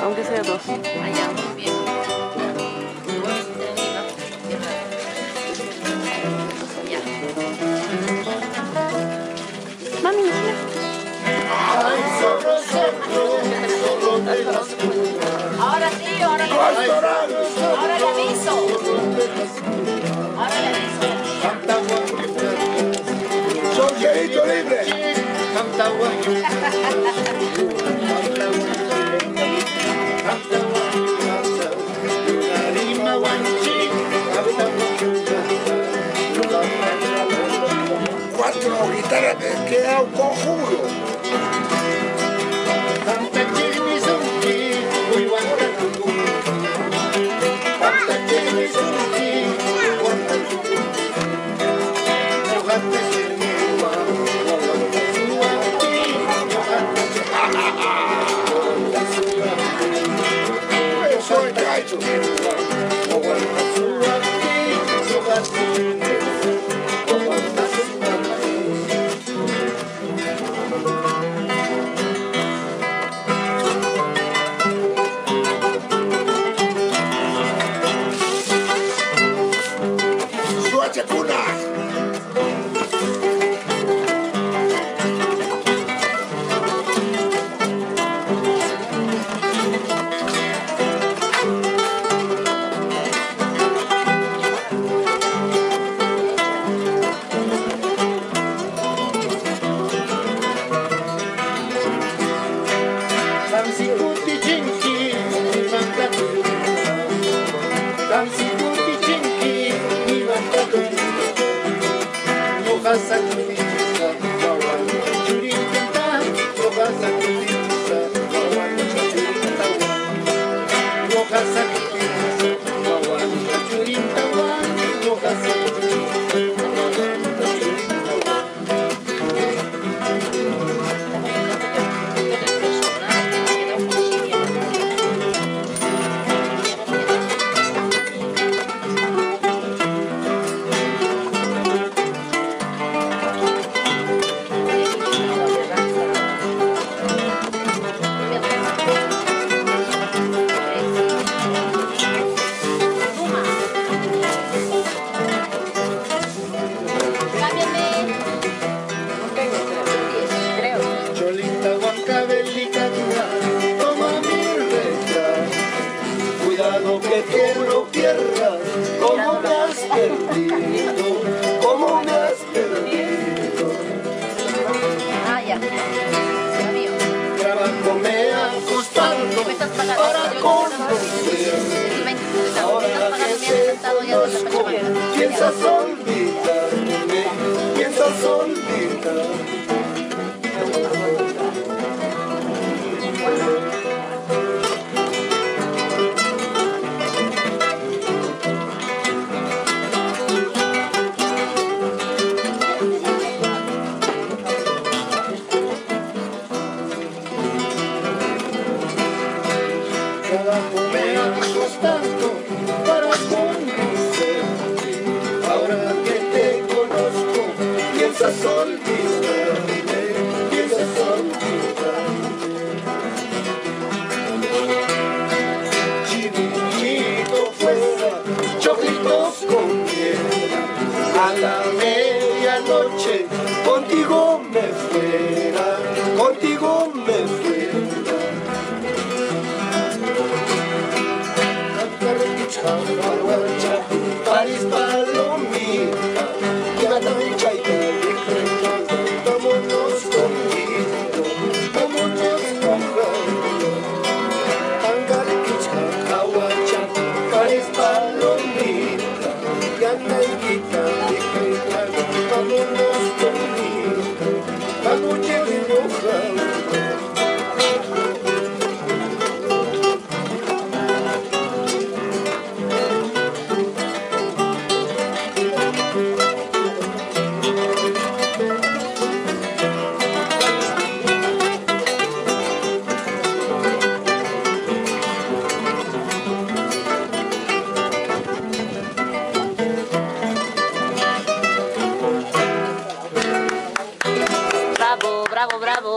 Aunque sea dos. Allá, muy bien. Ya. Mami, mira. Ahora sí, ahora le aviso. Ahora le aviso. Ahora le aviso. Solterito libre. Cuatro guitarras me queda un conjuro. Soy gaito. Suache cuna. Que tú no pierdas, como me has perdido, como me has perdido. Ah, ya. Mío. Trabajo me ha costado para conocer. Ahora que te conozco, piensas olvidarme, piensas olvidarme. Trabajo me ha costado para conocerte. Ahora que te conozco, piensas olvidarme, piensas olvidarme. Chiquito fuera, choclitos con miel. A la medianoche contigo me fuera, contigo me fuera. Paris palomita, y la tancha y vámonos conmigo, vámonos conmigo. Angariquicha, cahuacha, Paris palomita, y andaiguita, vámonos conmigo, vámonos conmigo. Bravo, bravo, bravo.